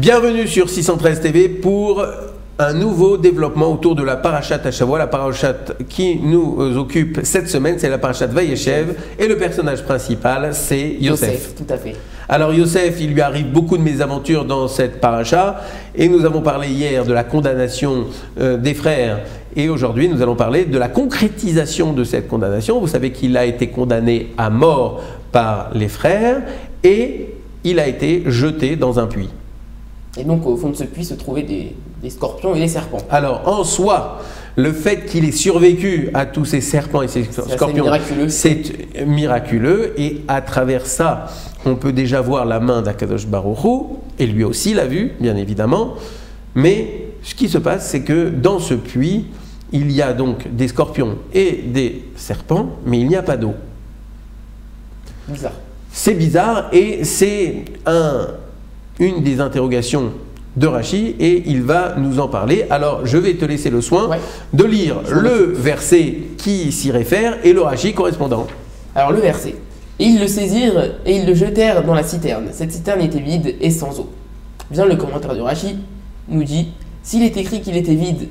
Bienvenue sur 613 TV pour un nouveau développement autour de la Parashat Hashavua, la Parashat qui nous occupe cette semaine, c'est la Parashat Vayeshev, et le personnage principal, c'est Yosef. Tout à fait. Alors Yosef, il lui arrive beaucoup de mésaventures dans cette Parasha, et nous avons parlé hier de la condamnation des frères, et aujourd'hui nous allons parler de la concrétisation de cette condamnation. Vous savez qu'il a été condamné à mort par les frères, et il a été jeté dans un puits. Et donc au fond de ce puits se trouvaient des scorpions et des serpents. Alors en soi, le fait qu'il ait survécu à tous ces serpents et ces scorpions, c'est miraculeux. Et à travers ça, on peut déjà voir la main d'Akadosh Baruch Hu, et lui aussi l'a vu, bien évidemment. Mais ce qui se passe, c'est que dans ce puits, il y a donc des scorpions et des serpents, mais il n'y a pas d'eau. Bizarre. C'est bizarre, et c'est une des interrogations de Rashi, et il va nous en parler. Alors je vais te laisser le soin de lire le verset qui s'y réfère et le Rashi correspondant. Alors le verset. Et ils le saisirent et ils le jetèrent dans la citerne. Cette citerne était vide et sans eau. Bien le commentaire de Rashi nous dit, s'il est écrit qu'il était vide,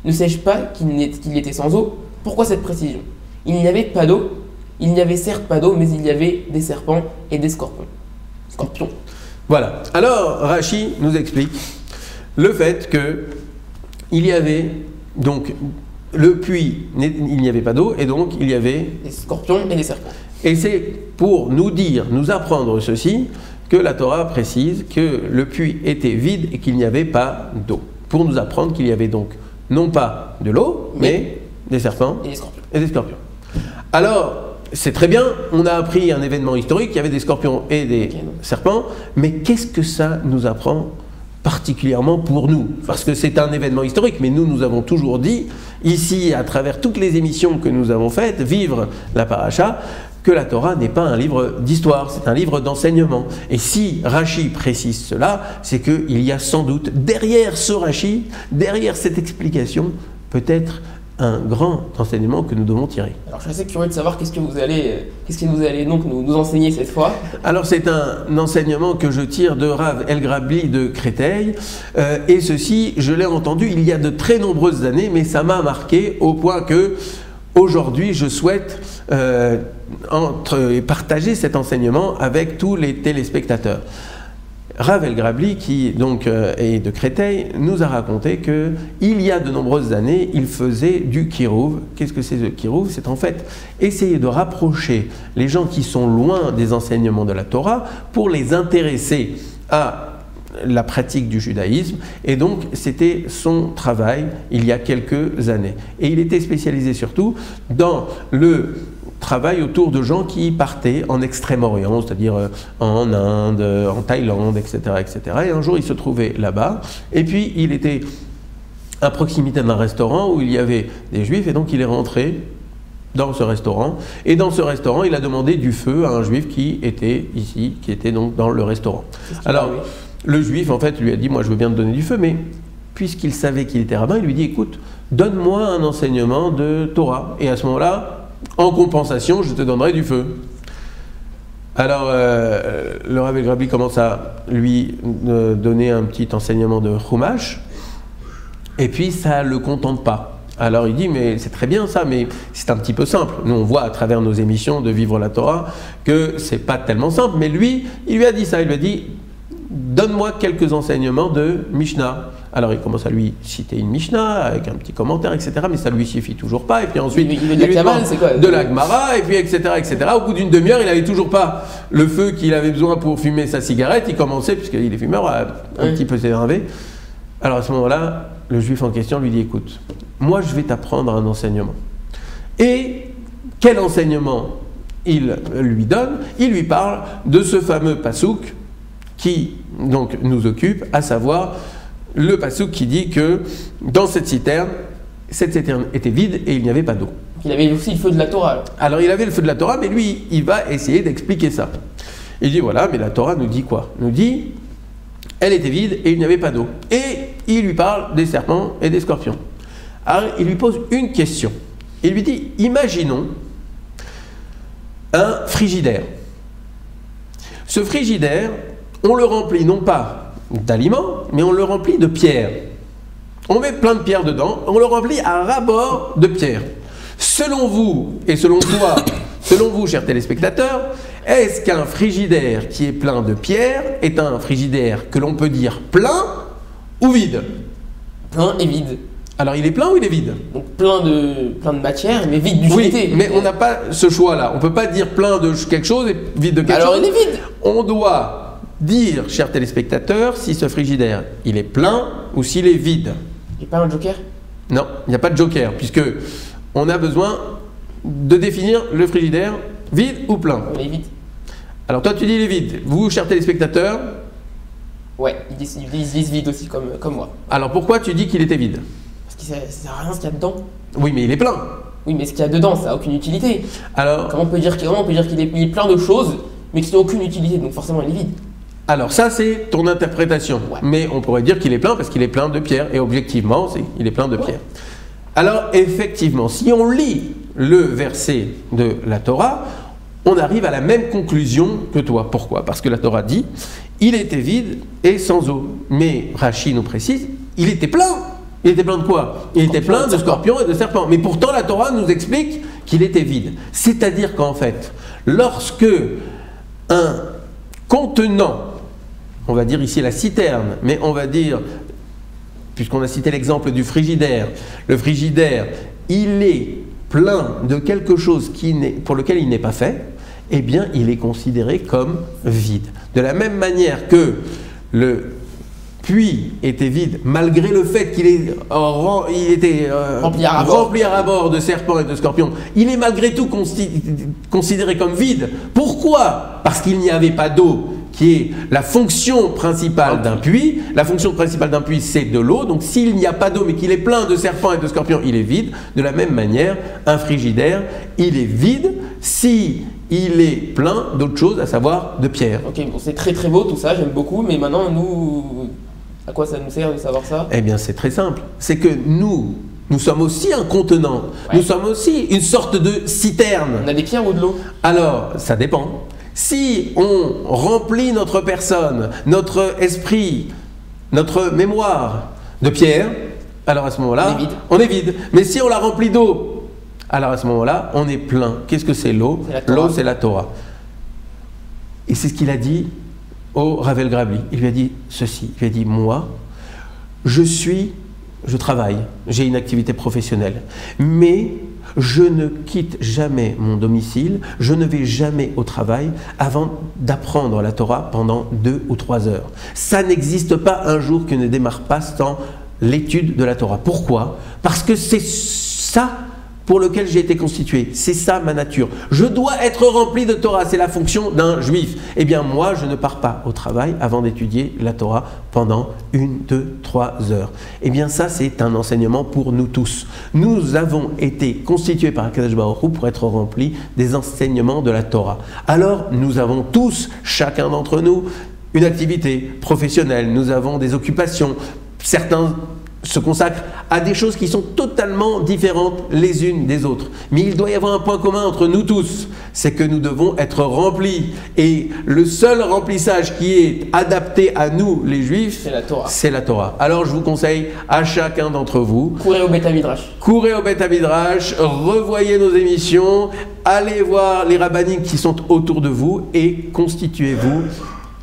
ne sais-je pas qu'il était sans eau? Pourquoi cette précision? Il n'y avait pas d'eau, il n'y avait certes pas d'eau, mais il y avait des serpents et des scorpions. Voilà. Alors Rashi nous explique le fait que il y avait donc le puits, il n'y avait pas d'eau, et donc il y avait des scorpions et des serpents. Et c'est pour nous apprendre ceci, que la Torah précise que le puits était vide et qu'il n'y avait pas d'eau. Pour nous apprendre qu'il y avait donc non pas de l'eau, mais des serpents et des scorpions. Alors, c'est très bien, on a appris un événement historique, il y avait des scorpions et des serpents, mais qu'est-ce que ça nous apprend particulièrement pour nous? Parce que c'est un événement historique, mais nous avons toujours dit, ici, à travers toutes les émissions que nous avons faites, Vivre la Paracha, que la Torah n'est pas un livre d'histoire, c'est un livre d'enseignement. Et si Rashi précise cela, c'est qu'il y a sans doute, derrière ce Rashi, derrière cette explication, peut-être un grand enseignement que nous devons tirer. Alors je suis assez curieux de savoir qu'est-ce que vous allez donc nous enseigner cette fois. Alors c'est un enseignement que je tire de Rav El Grabli de Créteil, et ceci, je l'ai entendu il y a de très nombreuses années, mais ça m'a marqué au point que aujourd'hui je souhaite partager cet enseignement avec tous les téléspectateurs. Rav El Grabli, qui donc est de Créteil, nous a raconté que il y a de nombreuses années, il faisait du kirouv. Qu'est-ce que c'est le kirouv? C'est en fait essayer de rapprocher les gens qui sont loin des enseignements de la Torah pour les intéresser à la pratique du judaïsme, et donc c'était son travail il y a quelques années. Et il était spécialisé surtout dans le travail autour de gens qui partaient en Extrême-Orient, c'est-à-dire en Inde, en Thaïlande, etc., etc. Et un jour, il se trouvait là-bas, et puis il était à proximité d'un restaurant où il y avait des Juifs, et donc il est rentré dans ce restaurant, et dans ce restaurant, il a demandé du feu à un Juif qui était ici, qui était donc dans le restaurant. Alors, le Juif, en fait, lui a dit, moi je veux bien te donner du feu, mais puisqu'il savait qu'il était rabbin, il lui dit, écoute, donne-moi un enseignement de Torah, et à ce moment-là, en compensation, je te donnerai du feu. Alors, le Rav El Grabli commence à lui donner un petit enseignement de Chumash, et puis ça ne le contente pas. Alors il dit, mais c'est très bien ça, mais c'est un petit peu simple. Nous on voit à travers nos émissions de Vivre la Torah que c'est pas tellement simple, mais lui, il lui a dit ça, il lui a dit, donne-moi quelques enseignements de Mishnah. Alors il commence à lui citer une Mishnah avec un petit commentaire, etc. Mais ça lui suffit toujours pas. Et puis ensuite, il lui demande de la Gemara, et puis etc., etc. Au bout d'une demi-heure, il n'avait toujours pas le feu qu'il avait besoin pour fumer sa cigarette. Il commençait, puisqu'il est fumeur, à un petit peu s'énerver. Alors à ce moment-là, le Juif en question lui dit, écoute, moi je vais t'apprendre un enseignement. Et quel enseignement il lui donne? Il lui parle de ce fameux pasouk qui donc nous occupe, à savoir le pasouk qui dit que dans cette citerne était vide et il n'y avait pas d'eau. Il avait aussi le feu de la Torah. Alors il avait le feu de la Torah, mais lui, il va essayer d'expliquer ça. Il dit voilà, mais la Torah nous dit quoi? Nous dit, elle était vide et il n'y avait pas d'eau. Et il lui parle des serpents et des scorpions. Alors il lui pose une question. Il lui dit, imaginons un frigidaire. Ce frigidaire, on le remplit non pas d'aliments, mais on le remplit de pierres. On met plein de pierres dedans, on le remplit à ras-bord de pierres. Selon vous, et selon toi, selon vous, chers téléspectateurs, est-ce qu'un frigidaire qui est plein de pierres est un frigidaire que l'on peut dire plein ou vide? Plein et vide. Alors, il est plein ou il est vide? Donc plein de matière, mais vide d'utilité. Oui, mais on n'a pas ce choix-là. On ne peut pas dire plein de quelque chose et vide de quelque chose. Alors il est vide. On doit dire, chers téléspectateurs, si ce frigidaire, il est plein ou s'il est vide. Il n'y a pas un joker? Non, il n'y a pas de joker, puisque on a besoin de définir le frigidaire vide ou plein. Il est vide. Alors toi, tu dis il est vide. Vous, chers téléspectateurs? Ouais, ils disent vide aussi, comme moi. Alors pourquoi tu dis qu'il était vide? Parce que ça sert à rien ce qu'il y a dedans. Oui, mais il est plein. Oui, mais ce qu'il y a dedans, ça n'a aucune utilité. Alors, Comment on peut dire qu'il est plein de choses, mais qui n'ont aucune utilité, donc forcément il est vide. alors ça, c'est ton interprétation. Ouais. Mais on pourrait dire qu'il est plein parce qu'il est plein de pierres. Et objectivement, il est plein de pierres. Alors effectivement, si on lit le verset de la Torah, on arrive à la même conclusion que toi. Pourquoi? Parce que la Torah dit, il était vide et sans eau. Mais Rachi nous précise, il était plein. Il était plein de quoi? Il était plein de scorpions et de serpents. Mais pourtant, la Torah nous explique qu'il était vide. C'est-à-dire qu'en fait, lorsque un contenant, on va dire ici la citerne, mais on va dire, puisqu'on a cité l'exemple du frigidaire, le frigidaire, il est plein de quelque chose pour lequel il n'est pas fait, eh bien, il est considéré comme vide. De la même manière que le puits était vide, malgré le fait qu'il était rempli à ras-bord de serpents et de scorpions, il est malgré tout considéré comme vide. Pourquoi? Parce qu'il n'y avait pas d'eau, qui est la fonction principale d'un puits. La fonction principale d'un puits, c'est de l'eau. Donc s'il n'y a pas d'eau, mais qu'il est plein de serpents et de scorpions, il est vide. De la même manière, un frigidaire, il est vide si il est plein d'autres choses, à savoir de pierre. Ok, bon, c'est très très beau tout ça, j'aime beaucoup, mais maintenant, nous, à quoi ça nous sert de savoir ça? Eh bien, c'est très simple. C'est que nous sommes aussi un contenant. Ouais. Nous sommes aussi une sorte de citerne. On a des pierres ou de l'eau? Alors, ça dépend. Si on remplit notre personne, notre esprit, notre mémoire de pierre, alors à ce moment-là, on est vide. Mais si on la remplit d'eau, alors à ce moment-là, on est plein. Qu'est-ce que c'est l'eau? L'eau, c'est la Torah. Et c'est ce qu'il a dit au Ravel Grabli. Il lui a dit ceci. Il lui a dit, moi, je travaille, j'ai une activité professionnelle, mais je ne quitte jamais mon domicile, je ne vais jamais au travail avant d'apprendre la Torah pendant 2 ou 3 heures. Ça n'existe pas un jour qui ne démarre pas sans l'étude de la Torah. Pourquoi? Parce que c'est ça pour lequel j'ai été constitué. C'est ça ma nature. Je dois être rempli de Torah, c'est la fonction d'un juif. Eh bien moi, je ne pars pas au travail avant d'étudier la Torah pendant 1, 2, 3 heures. Eh bien ça, c'est un enseignement pour nous tous. Nous avons été constitués par Akadosh Baruch Hu pour être remplis des enseignements de la Torah. Alors, nous avons tous, chacun d'entre nous, une activité professionnelle, nous avons des occupations, certains se consacrent à des choses qui sont totalement différentes les unes des autres. Mais il doit y avoir un point commun entre nous tous, c'est que nous devons être remplis. Et le seul remplissage qui est adapté à nous, les Juifs, c'est la Torah. C'est la Torah. Alors je vous conseille à chacun d'entre vous, courez au Beth Midrash. Courez au Beth Midrash, revoyez nos émissions, allez voir les rabbiniques qui sont autour de vous et constituez-vous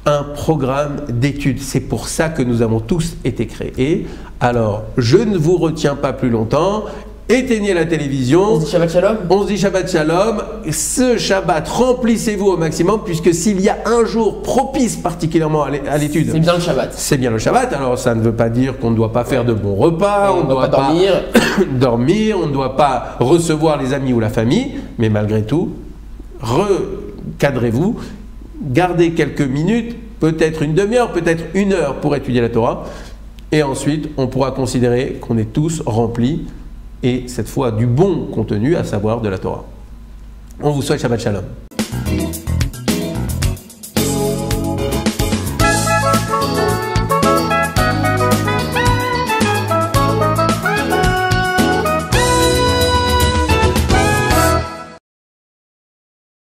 un programme d'études. C'est pour ça que nous avons tous été créés. Alors, je ne vous retiens pas plus longtemps. Éteignez la télévision. On se dit Shabbat Shalom. On se dit Shabbat Shalom. Ce Shabbat, remplissez-vous au maximum, puisque s'il y a un jour propice particulièrement à l'étude, c'est bien le Shabbat. C'est bien le Shabbat. Alors, ça ne veut pas dire qu'on ne doit pas faire de bons repas, on ne doit pas dormir, on ne doit pas recevoir les amis ou la famille, mais malgré tout, recadrez-vous. Gardez quelques minutes, peut-être une demi-heure, peut-être 1 heure pour étudier la Torah. Et ensuite, on pourra considérer qu'on est tous remplis, et cette fois du bon contenu, à savoir de la Torah. On vous souhaite Shabbat Shalom.